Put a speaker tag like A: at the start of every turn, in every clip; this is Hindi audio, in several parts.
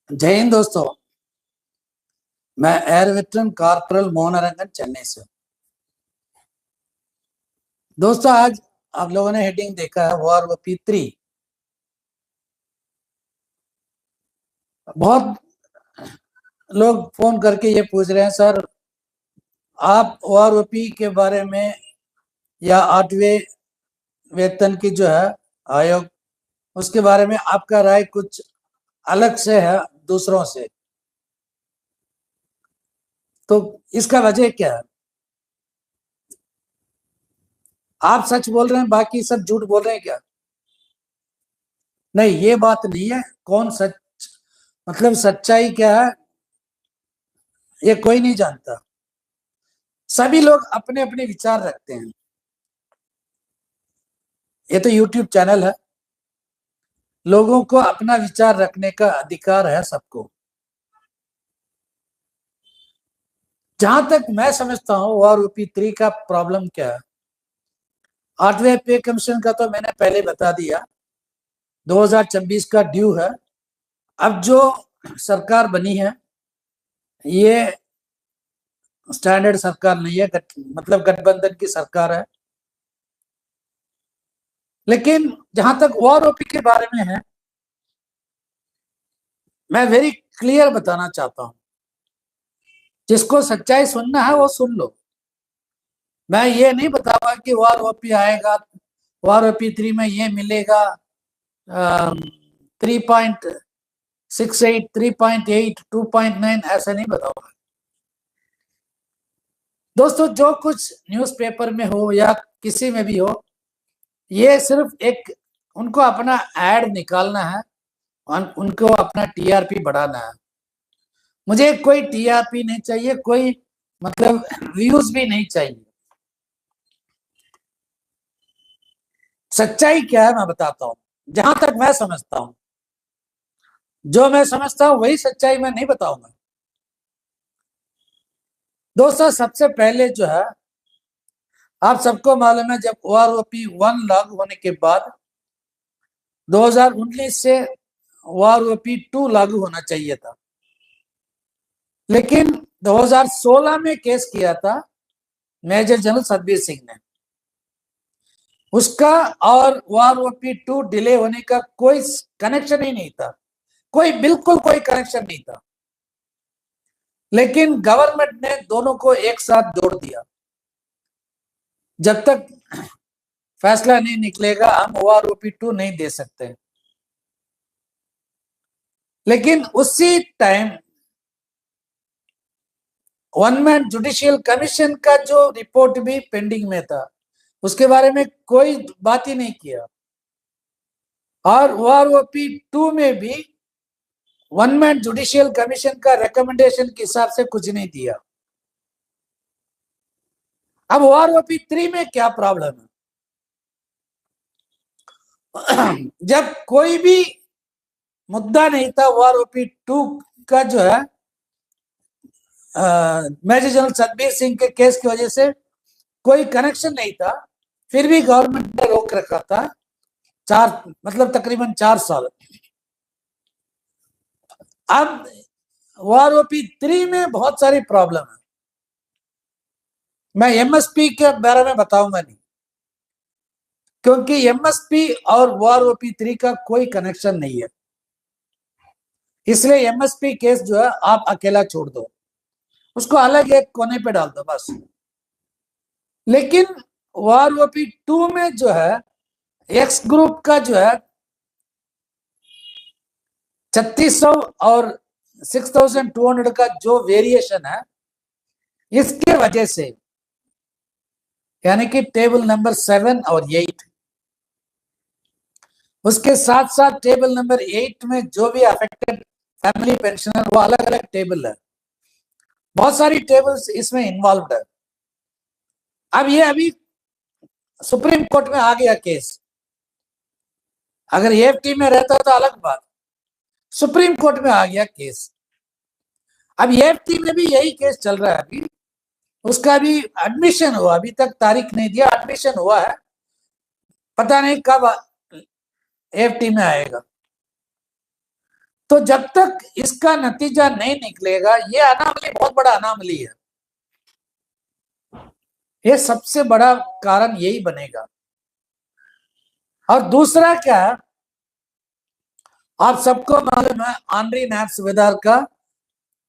A: जय हिंद दोस्तों। मैं एयर वेटरन कॉर्पोरल मोहनरंगन चेन्नई से। दोस्तों, आज आप लोगों ने हेडिंग देखा है वॉर वपी 3। बहुत लोग फोन करके ये पूछ रहे हैं, सर आप वॉर वपी के बारे में या 8वें वेतन की जो है आयोग, उसके बारे में आपका राय कुछ अलग से है दूसरों से। तो इसका वजह क्या है? आप सच बोल रहे हैं, बाकी सब झूठ बोल रहे हैं क्या? नहीं, ये बात नहीं है। कौन सच, मतलब सच्चाई क्या है ये कोई नहीं जानता। सभी लोग अपने अपने विचार रखते हैं। ये तो यूट्यूब चैनल है, लोगों को अपना विचार रखने का अधिकार है सबको। जहां तक मैं समझता हूं वॉर यूपी 3 का प्रॉब्लम क्या है, 8वें पे कमीशन का तो मैंने पहले बता दिया, 2026 का ड्यू है। अब जो सरकार बनी है ये स्टैंडर्ड सरकार नहीं है, मतलब गठबंधन की सरकार है। लेकिन जहां तक वॉर ओपी के बारे में है, मैं वेरी क्लियर बताना चाहता हूं। जिसको सच्चाई सुनना है वो सुन लो। मैं ये नहीं बताऊंगा कि वॉर ओपी आएगा, वॉर ओपी 3 में ये मिलेगा 3.68, 3.8, 2.9, ऐसा नहीं बताऊंगा। दोस्तों, जो कुछ न्यूज़पेपर में हो या किसी में भी हो, ये सिर्फ एक उनको अपना एड निकालना है, उनको अपना टीआरपी बढ़ाना है। मुझे कोई टीआरपी नहीं चाहिए, कोई मतलब व्यूज भी नहीं चाहिए। सच्चाई क्या है मैं बताता हूं, जहां तक मैं समझता हूं। जो मैं समझता हूं वही सच्चाई मैं नहीं बताऊंगा। दोस्तों, सबसे पहले जो है, आप सबको मालूम है जब ओआरओपी 1 लागू होने के बाद 2019 से ओआरओपी 2 लागू होना चाहिए था। लेकिन 2016 में केस किया था मेजर जनरल सतबीर सिंह ने। उसका और ओआरओपी 2 डिले होने का कोई कनेक्शन ही नहीं था, कोई बिल्कुल कोई कनेक्शन नहीं था। लेकिन गवर्नमेंट ने दोनों को एक साथ जोड़ दिया। जब तक फैसला नहीं निकलेगा हम ओआरओपी 2 नहीं दे सकते। लेकिन उसी time one man judicial commission का जो रिपोर्ट भी पेंडिंग में था, उसके बारे में कोई बात ही नहीं किया। और ओआरओपी 2 में भी वन मैन जुडिशियल कमीशन का रिकमेंडेशन के हिसाब से कुछ नहीं दिया। अब ओआरओपी 3 में क्या प्रॉब्लम है? जब कोई भी मुद्दा नहीं था ओआरओपी 2 का, जो है मेजर जनरल सतबीर सिंह के केस की वजह से कोई कनेक्शन नहीं था, फिर भी गवर्नमेंट ने रोक रखा था मतलब तकरीबन 4 साल। अब ओआरओपी 3 में बहुत सारी प्रॉब्लम है। मैं एमएसपी के बारे में बताऊंगा नहीं, क्योंकि एमएसपी और ओआरओपी 3 का कोई कनेक्शन नहीं है। इसलिए एमएसपी केस जो है आप अकेला छोड़ दो, उसको अलग एक कोने पे डाल दो बस। लेकिन ओआरओपी 2 में जो है एक्स ग्रुप का जो है 3600 और 6200 का जो वेरिएशन है, इसके वजह से, यानी कि टेबल नंबर 7 और 8, उसके साथ साथ टेबल नंबर 8 में जो भी अफेक्टेड फैमिली पेंशनर, वो अलग अलग टेबल है। बहुत सारी टेबल्स इसमें इन्वॉल्व है। अब ये अभी सुप्रीम कोर्ट में आ गया केस। अगर एएफटी में रहता तो अलग बात, सुप्रीम कोर्ट में आ गया केस। अब एएफटी में भी यही केस चल रहा है अभी। उसका भी एडमिशन हुआ, अभी तक तारीख नहीं दिया, एडमिशन हुआ है, पता नहीं कब एएफटी में आएगा। तो जब तक इसका नतीजा नहीं निकलेगा, ये अनामली बहुत बड़ा अनामली है, ये सबसे बड़ा कारण यही बनेगा। और दूसरा क्या है, आप सबको मालूम है आनरी नैप सूबेदार का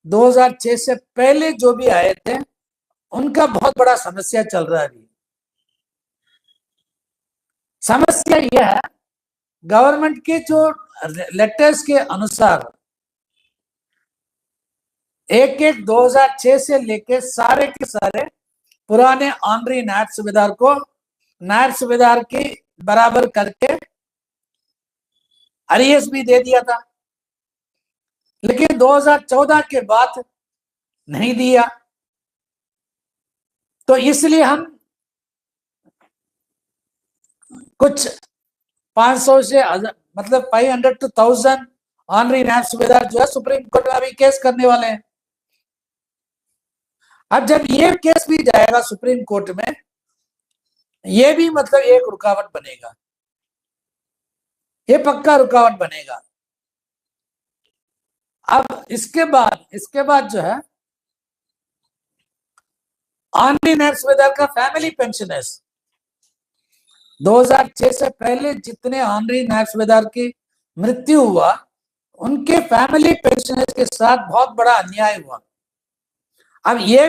A: 2006 से पहले जो भी आए थे उनका बहुत बड़ा समस्या चल रहा है। अभी समस्या यह है, गवर्नमेंट के जो लेटर्स के अनुसार एक 2006 से लेके सारे के सारे पुराने ऑनरी नायब सूबेदार को नायब सूबेदार की बराबर करके आरएएस भी दे दिया था, लेकिन 2014 के बाद नहीं दिया। तो इसलिए हम कुछ 500 से मतलब 500 to 1000 ऑनरी नायब सूबेदार जो है सुप्रीम कोर्ट में अभी केस करने वाले हैं। अब जब ये केस भी जाएगा सुप्रीम कोर्ट में, ये भी मतलब एक रुकावट बनेगा, ये पक्का रुकावट बनेगा। अब इसके बाद जो है ऑनरी नायब सूबेदार का फैमिली पेंशनर्स 2006 से पहले जितने ऑनरी नायब सूबेदार की मृत्यु हुआ उनके फैमिली पेंशनर्स के साथ बहुत बड़ा अन्याय हुआ। अब ये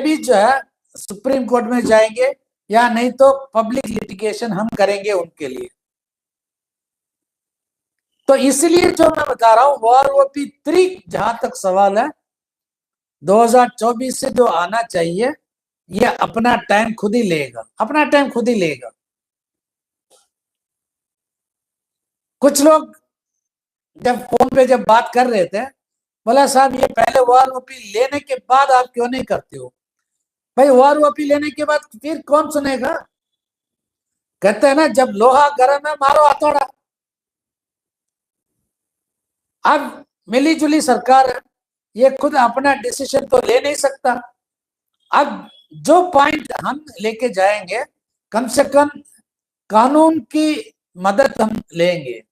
A: भी जो है सुप्रीम कोर्ट में जाएंगे या नहीं तो पब्लिक लिटिगेशन हम करेंगे उनके लिए। तो इसलिए जो मैं बता रहा हूं OROP 3 जहां तक सवाल है 2024 से जो आना चाहिए ये अपना टाइम खुद ही लेगा, अपना टाइम खुद ही लेगा। कुछ लोग जब फोन पे जब बात कर रहे थे बोला साहब ये पहले OROP लेने के बाद आप क्यों नहीं करते हो? भाई OROP लेने के बाद फिर कौन सुनेगा? कहते हैं ना जब लोहा गर्म है मारो हथौड़ा। अब मिली जुली सरकार है, ये खुद अपना डिसीजन तो ले नहीं सकता। अब जो पॉइंट हम लेके जाएंगे कम से कम कानून की मदद हम लेंगे,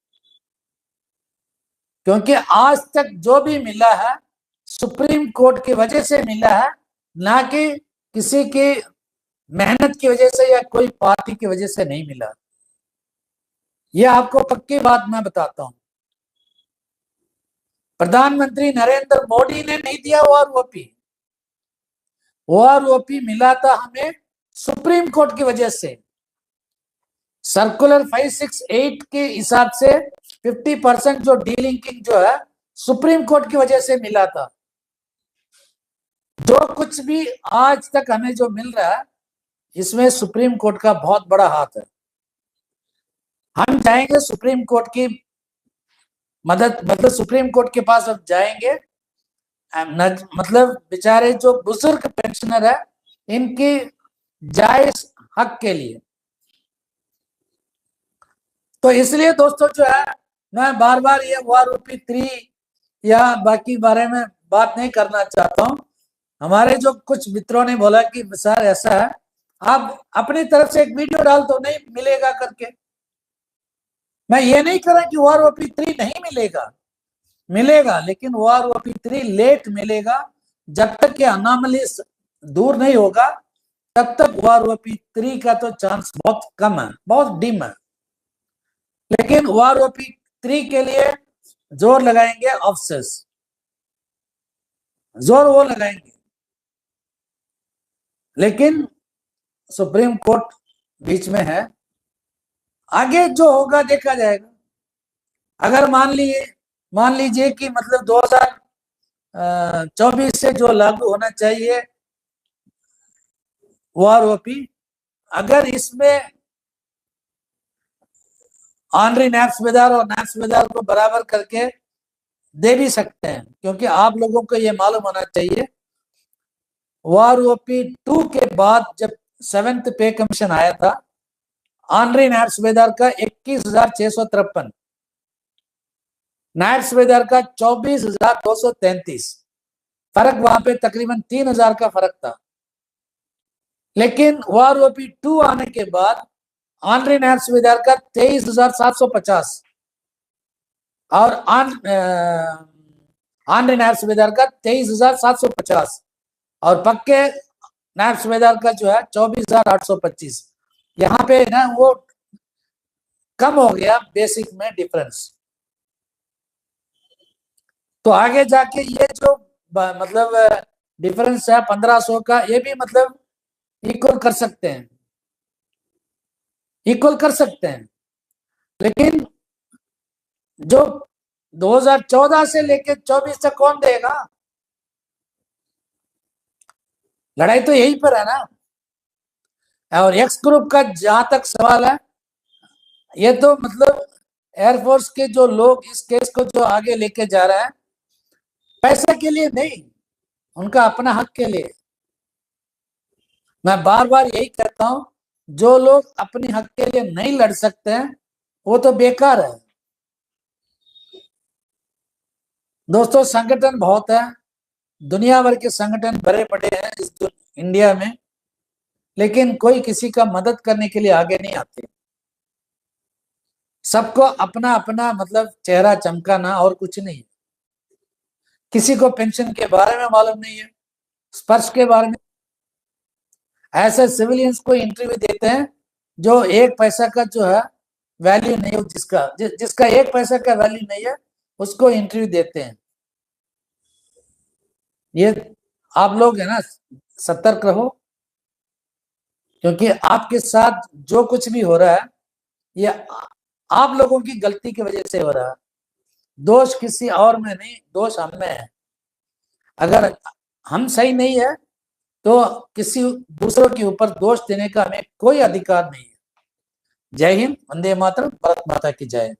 A: क्योंकि आज तक जो भी मिला है सुप्रीम कोर्ट की वजह से मिला है, ना कि किसी की मेहनत की वजह से या कोई पार्टी की वजह से नहीं मिला। यह आपको पक्की बात मैं बताता हूं, प्रधानमंत्री नरेंद्र मोदी ने नहीं दिया OROP मिला था हमें सुप्रीम कोर्ट की वजह से। सर्कुलर 568 के हिसाब से 50% जो डीलिंकिंग जो है सुप्रीम कोर्ट की वजह से मिला था। जो कुछ भी आज तक हमें जो मिल रहा है इसमें सुप्रीम कोर्ट का बहुत बड़ा हाथ है। हम जाएंगे सुप्रीम कोर्ट की मदद, मतलब सुप्रीम कोर्ट के पास अब जाएंगे, मतलब बेचारे जो बुजुर्ग पेंशनर है इनकी जायज हक के लिए। तो इसलिए दोस्तों जो है मैं बार बार ये OROP 3 या बाकी बारे में बात नहीं करना चाहता हूं। हमारे जो कुछ मित्रों ने बोला कि सर ऐसा है, आप अपनी तरफ से एक वीडियो डाल तो नहीं मिलेगा करके। मैं ये नहीं कर रहा कि OROP 3 नहीं मिलेगा, मिलेगा, लेकिन OROP 3 लेट मिलेगा। जब तक ये अनामली दूर नहीं होगा तब तक OROP 3 का तो चांस बहुत कम है, बहुत डिम है। लेकिन OROP 3 के लिए जोर लगाएंगे ऑफिसर्स, जोर वो लगाएंगे, लेकिन सुप्रीम कोर्ट बीच में है, आगे जो होगा देखा जाएगा। अगर मान लीजिए कि मतलब 2024 से जो लागू होना चाहिए OROP, अगर इसमें ऑनरी नायब सूबेदार और नायब सूबेदार को बराबर करके दे भी सकते हैं, क्योंकि आप लोगों को ये मालूम होना चाहिए OROP 2 के बाद जब 7th पे कमीशन आया था ऑनरी नायब सूबेदार का 21,653, नायब सूबेदार का 24,233, फर्क वहां पे तकरीबन 3,000 का फर्क था। लेकिन OROP 2 आने के बाद ऑनरी नायब सूबेदार का 23,750, और ऑनलाइन नायब सूबेदार का 23,750 और पक्के नायब सूबेदार का जो है 24,825। यहाँ पे ना वो कम हो गया बेसिक में डिफरेंस। तो आगे जाके ये जो मतलब डिफरेंस है 1500 का, ये भी मतलब इक्वल कर सकते हैं, इक्वल कर सकते हैं। लेकिन जो 2014 से लेके 24 तक कौन देगा? लड़ाई तो यहीं पर है ना। और एक्स ग्रुप का जहां तक सवाल है, ये तो मतलब एयरफोर्स के जो लोग इस केस को जो आगे लेके जा रहे हैं, पैसे के लिए नहीं, उनका अपना हक के लिए। मैं बार बार यही कहता हूं, जो लोग अपने हक के लिए नहीं लड़ सकते हैं वो तो बेकार है। दोस्तों, संगठन बहुत है, दुनिया भर के संगठन भरे पड़े हैं इस इंडिया में, लेकिन कोई किसी का मदद करने के लिए आगे नहीं आते। सबको अपना अपना मतलब चेहरा चमकाना और कुछ नहीं। किसी को पेंशन के बारे में मालूम नहीं है, स्पर्श के बारे में। ऐसे सिविलियंस को इंटरव्यू देते हैं जो एक पैसा का जो है वैल्यू नहीं हो, जिसका एक पैसा का वैल्यू नहीं है, उसको इंटरव्यू देते हैं। ये आप लोग है ना, सतर्क रहो, क्योंकि आपके साथ जो कुछ भी हो रहा है ये आप लोगों की गलती की वजह से हो रहा है। दोष किसी और में नहीं, दोष हम में है। अगर हम सही नहीं है तो किसी दूसरों के ऊपर दोष देने का हमें कोई अधिकार नहीं है। जय हिंद, वंदे मातरम, भारत माता की जय।